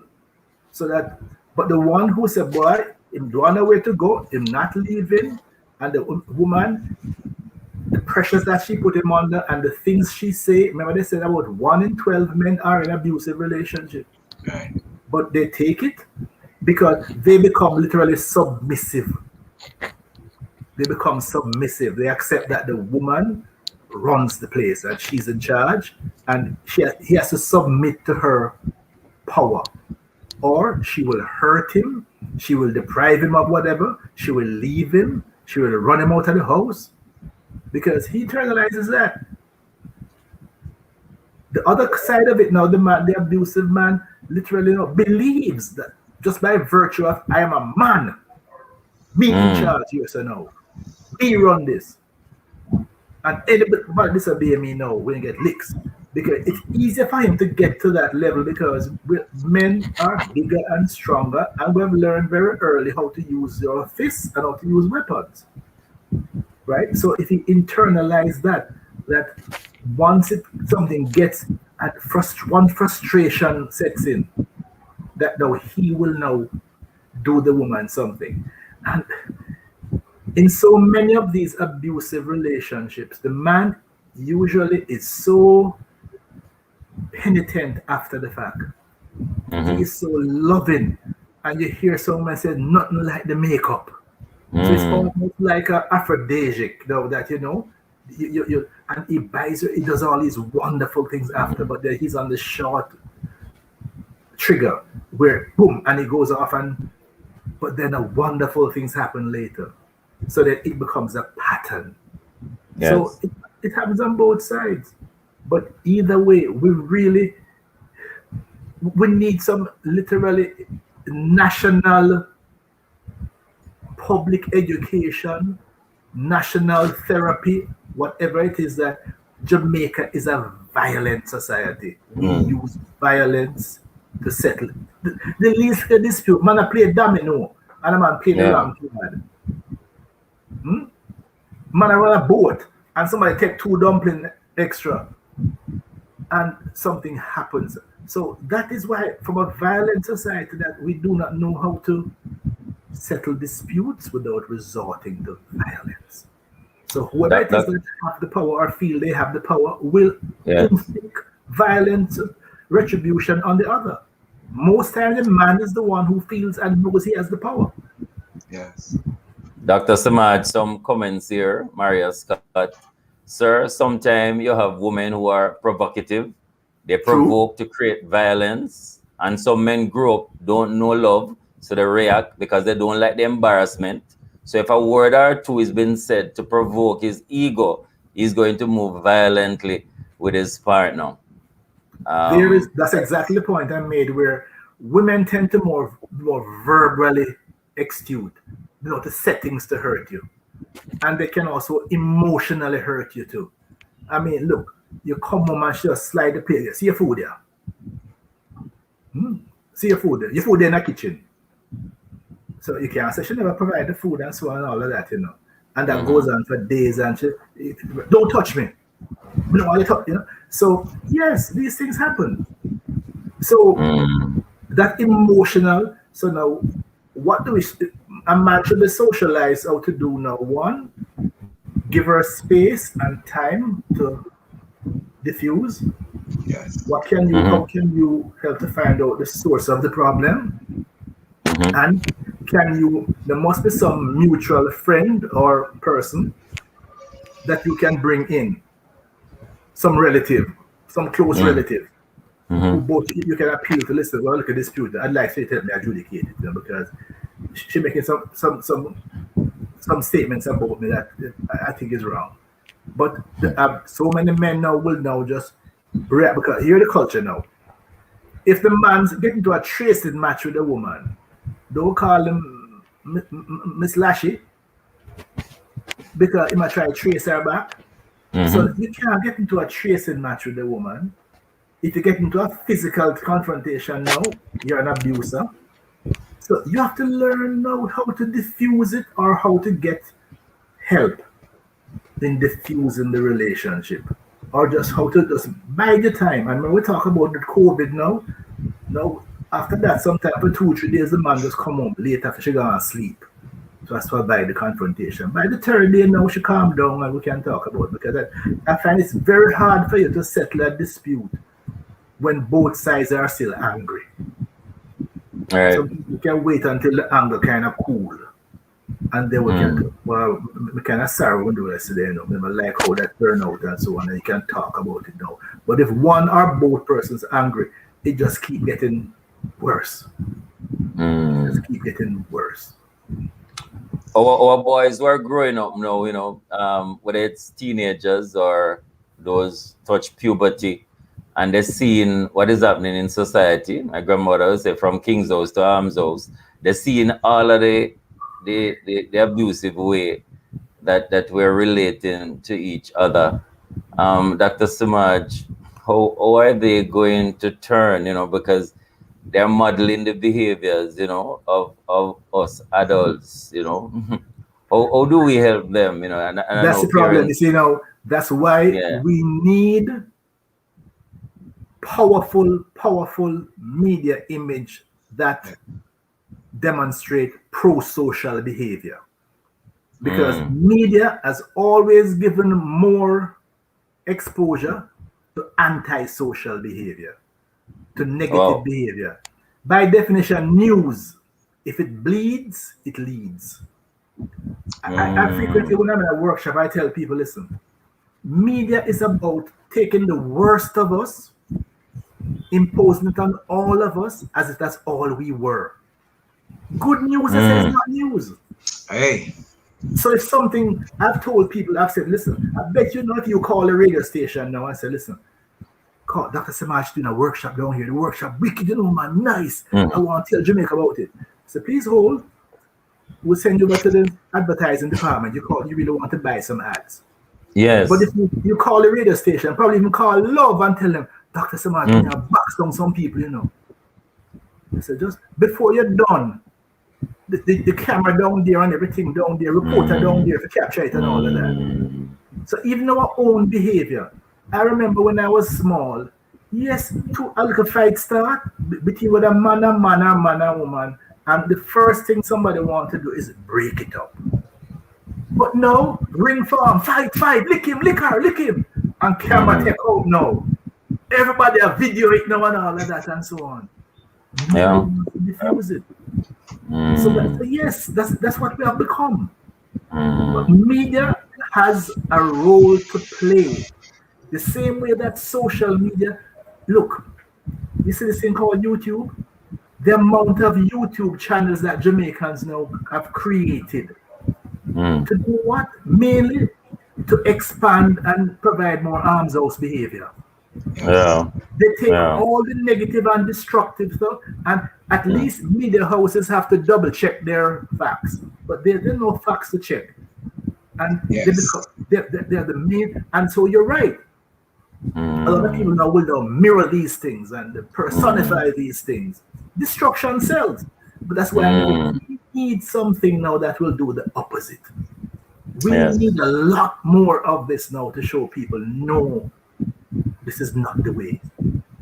But the one who said, boy, him don't know where to go, him not leaving, and the woman, the pressures that she put him under and the things she say, remember they said about 1 in 12 men are in abusive relationship. Right. But they take it because they become literally submissive. They become submissive. They accept that the woman runs the place and she's in charge, and he has to submit to her power, or she will hurt him, she will deprive him of whatever, she will leave him, she will run him out of the house, because he internalizes that. The other side of it now, the abusive man literally believes that just by virtue of I am a man, me in charge here, so now me run this. And anybody disobey me now when you get licks. Because it's easier for him to get to that level because men are bigger and stronger, and we have learned very early how to use your fists and how to use weapons. Right? So if he internalize that once something gets at one frustration sets in, that now he will now do the woman something. And in so many of these abusive relationships, the man usually is so penitent after the fact. He is so loving, and you hear someone say nothing like the makeup. So it's almost like an aphrodisiac, though, that you and he buys her, he does all these wonderful things after, but then he's on the short trigger where boom, and he goes off, but then wonderful things happen later. So that it becomes a pattern. Yes. So it happens on both sides. But either way, we need some literally national public education, national therapy, whatever it is, that Jamaica is a violent society. We use violence to settle. The least dispute, man, I play domino, and a man play the wrong card. Man, I run a boat and somebody take 2 dumplings extra and something happens. So that is why, from a violent society, that we do not know how to settle disputes without resorting to violence. So whoever it is that have the power or feel they have the power will inflict violent retribution on the other. Most times the man is the one who feels and knows he has the power. Yes. Dr. Samad, some comments here. Maria Scott. Sir, sometimes you have women who are provocative. They provoke to create violence. And some men grow up, don't know love, so they react because they don't like the embarrassment. So if a word or two is being said to provoke his ego, he's going to move violently with his partner. That's exactly the point I made, where women tend to more verbally exude, the settings to hurt you. And they can also emotionally hurt you too. I mean, look, you come home and just slide the plate. See your food there. See your food there. Your food there in the kitchen. So you can't say she never provide the food and so on and all of that, And that goes on for days, and don't touch me. So yes, these things happen. So that emotional. So now, what do we? A man should be socialized how to do now. One, give her space and time to diffuse. Yes. What can you? How can you help to find out the source of the problem? And there must be some mutual friend or person that you can bring in, some relative some close relative, who Mm-hmm. both you can appeal to. Listen, well, look at this dispute. I'd like to tell me adjudicate it, because she making some statements about me that I think is wrong. But so many men now will now just react, because hear the culture now. If the man's getting to a tracing match with a woman, don't call him Miss Lashy, because he might try to trace her back. So you can't get into a tracing match with a woman. If you get into a physical confrontation now, you're an abuser. So you have to learn now how to diffuse it, or how to get help in diffusing the relationship, or just how to just bide the time. And when we talk about the COVID now after that, sometime for 2-3 days, the man just come home late after she gone sleep. So that's why by the confrontation. By the third day now, she calm down and we can talk about it, because I find it's very hard for you to settle a dispute when both sides are still angry. Right. So you can wait until the anger kind of cool, and then we can, well, we kind of sorry we do yesterday, we like how that turned out and so on, and you can talk about it now. But if one or both persons angry, it just keep getting worse. It just keep getting worse. Our boys who are growing up now, whether it's teenagers or those touch puberty, and they're seeing what is happening in society. My grandmother would say from King's House to Arms House, they're seeing all of the abusive way that we're relating to each other. Dr. Samaj, how are they going to turn, because they're modeling the behaviors, of us adults, How do we help them, And that's the problem. You see, that's why we need powerful media image that demonstrate pro-social behavior. Because media has always given more exposure to anti-social behavior, to negative behavior. By definition, news, if it bleeds, it leads. I frequently, when I'm in a workshop, I tell people, listen, media is about taking the worst of us, imposing it on all of us as if that's all we were. Good news is not news. Hey. So if something, I've told people, I've said, listen, I bet you if you call a radio station now and say, listen, call Dr. Samaj doing a workshop down here. The workshop wicked, man, nice. I want to tell Jamaica about it. So please hold. We'll send you over to the advertising department. You really want to buy some ads. Yes. But if you call the radio station, probably even call Love and tell them, Dr. Samaj, box down some people, So just before you're done, the camera down there and everything down there, reporter down there to capture it and all of that. So even our own behavior. I remember when I was small, yes, a little fight start between with a man and woman, and the first thing somebody wants to do is break it up. But no, ring form, fight, lick him, lick her, lick him, and camera take out now. Everybody a video it now and all of that and so on. Yeah. Diffuse it. So yes, that's what we have become. But media has a role to play. The same way that social media, look, you see this thing called YouTube? The amount of YouTube channels that Jamaicans now have created. To do what? Mainly to expand and provide more arms house behavior. Yeah. They take all the negative and destructive stuff, and at least media houses have to double check their facts. But there's no facts to check. And they're the main, and so you're right. A lot of people now will mirror these things and personify these things. Destruction sells. But that's why we need something now that will do the opposite. We need a lot more of this now to show people, no, this is not the way.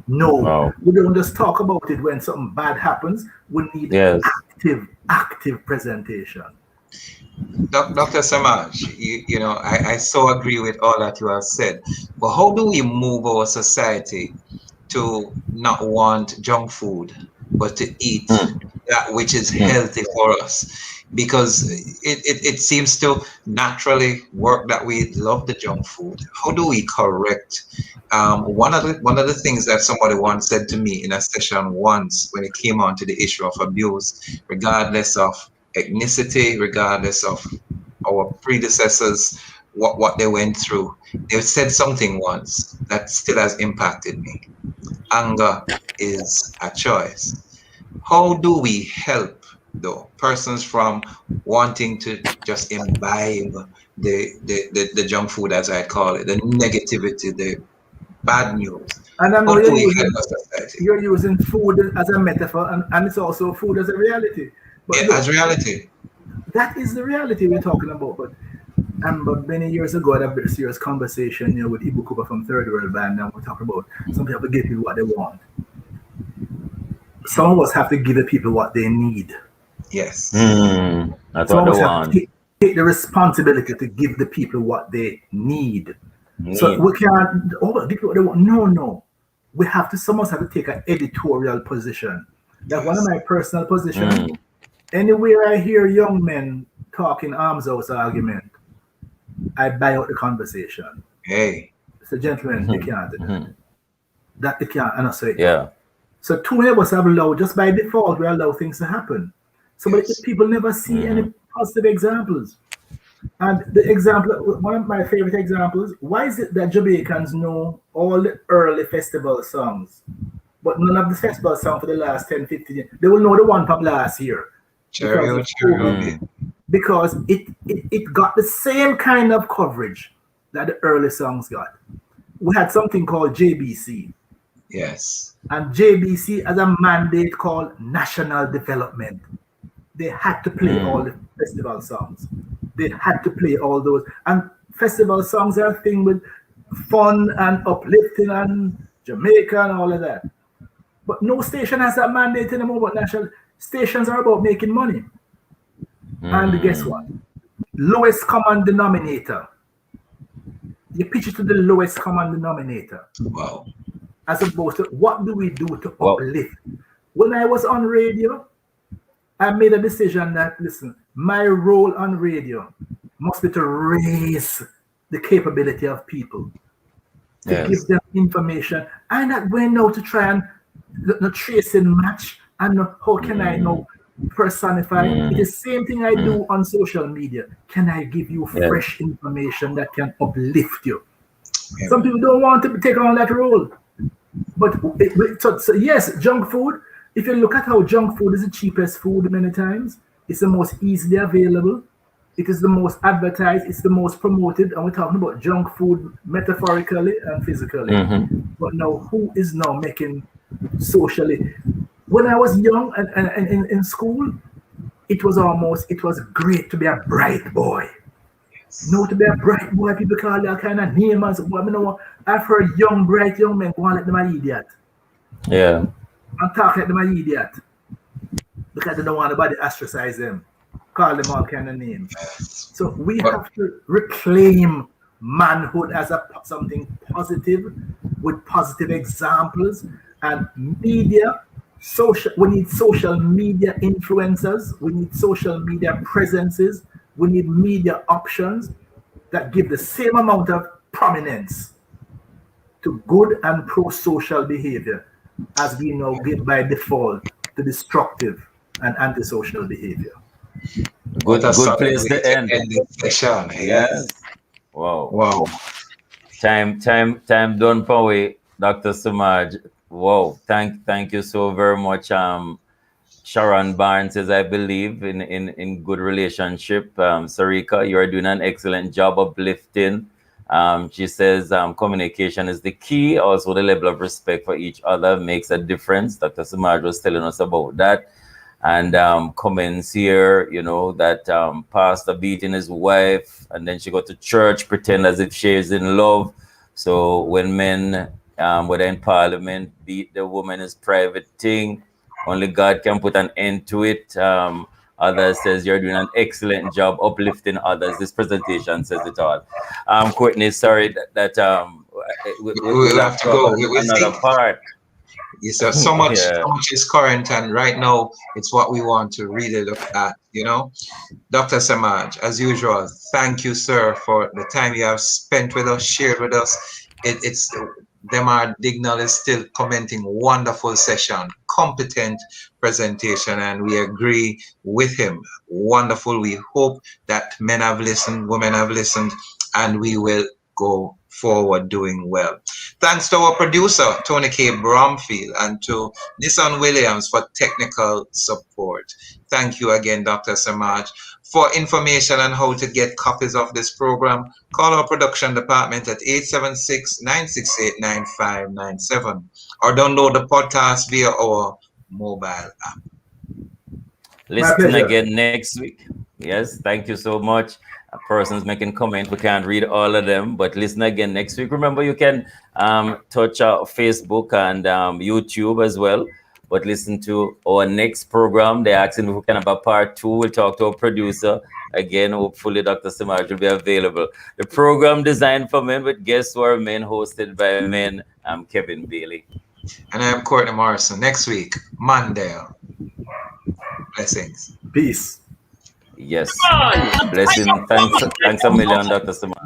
No, we don't just talk about it when something bad happens. We need active presentation. Dr. Samaj, I so agree with all that you have said. But how do we move our society to not want junk food, but to eat that which is healthy for us? because it seems to naturally work that we love the junk food. How do we correct? One of the things that somebody once said to me in a session once when it came on to the issue of abuse, regardless of ethnicity, regardless of our predecessors, what they went through, they said something once that still has impacted me. Anger is a choice. How do we help though persons from wanting to just imbibe the junk food, as I call it, the negativity, the bad news? And I know How do we help our society? you're using food as a metaphor, and it's also food as a reality. But Yeah, look, as reality. that is the reality we're talking about. But many years ago, I had a very serious conversation, with Ibu Cooper from Third World Band, and we're talking about some people give people what they want. Some of us have to give the people what they need. Yes. That's Some what of they us have to want. take the responsibility to give the people what they need. So Need. we can't give people what they want. No. We have to, some of us have to take an editorial position. That's one of my personal positions. Anywhere I hear young men talking arms out argument, I buy out the conversation. Hey. So gentlemen, you can't do that. That you can't, and I say, Yeah. so too many of us have allowed, just by default, we allow things to happen. So but people never see any positive examples. And the example, one of my favorite examples, why is it that Jamaicans know all the early festival songs, but none of the festival songs for the last 10, 15 years? They will know the one from last year. Because it got the same kind of coverage that the early songs got. We had something called JBC. Yes. And JBC has a mandate called National Development. They had to play all the festival songs. They had to play all those. And festival songs are a thing with fun and uplifting and Jamaica and all of that. But no station has that mandate anymore. But national stations are about making money. And guess what? Lowest common denominator. You pitch it to the lowest common denominator. Wow. As opposed to what do we do to uplift? When I was on radio, I made a decision that, listen, my role on radio must be to raise the capability of people, to give them information. I'm not going now to try and trace and match and how can I now personify. It's the same thing I do on social media. Can I give you fresh information that can uplift you? Some people don't want to take on that role. But so yes, junk food. If you look at how junk food is the cheapest food many times, it's the most easily available, it is the most advertised, it's the most promoted, and we're talking about junk food metaphorically and physically. But now, who is now making socially? When I was young and in school, it was great to be a bright boy. No, to be a bright boy, people call that kind of name as well. I've heard young, bright young men go on like them an idiot. Yeah. And talk like them an idiot. Because they don't want anybody to ostracize them. Call them all kind of names. So we have to reclaim manhood as something positive, with positive examples. And media, we need social media influencers, we need social media presences, we need media options that give the same amount of prominence to good and pro-social behavior as we now give by default to destructive and antisocial behavior. Good place to end. Session. Yes. Wow. Time done for we, Dr. Sumaj. Wow. Thank you so very much. Sharon Barnes says, I believe in good relationship. Sarika, you are doing an excellent job uplifting. She says communication is the key. Also, the level of respect for each other makes a difference. Dr. Sumaj was telling us about that. And comments here, that pastor beating his wife, and then she go to church, pretend as if she is in love. So when men, whether in parliament, beat the woman is private thing. Only God can put an end to it. Others says you're doing an excellent job uplifting others. This presentation says it all. Courtney, sorry that we'll have to go another part. So much, Yeah. so much is current, and right now it's what we want to really look at. Dr. Samaj, as usual, thank you, sir, for the time you have spent with us, shared with us. It's Demar Dignal is still commenting wonderful session, competent presentation, and we agree with him. Wonderful. We hope that men have listened, women have listened, and we will go forward doing well. Thanks to our producer, Tony K. Bromfield, and to Nissan Williams for technical support. Thank you again, Dr. Samaj. For information on how to get copies of this program, call our production department at 876-968-9597 or download the podcast via our mobile app. Listen again next week. Yes, thank you so much. Persons making comment, we can't read all of them, but listen again next week. Remember, you can touch our Facebook and YouTube as well. But listen to our next program. They're asking if we can have a part 2. We'll talk to our producer. Again, hopefully Dr. Samaj will be available. The program designed for men with guests who are men, hosted by men. I'm Kevin Bailey. And I'm Courtney Morrison. Next week, Monday. Blessings. Peace. Yes. Blessing. Thanks a million, Dr. Samaj.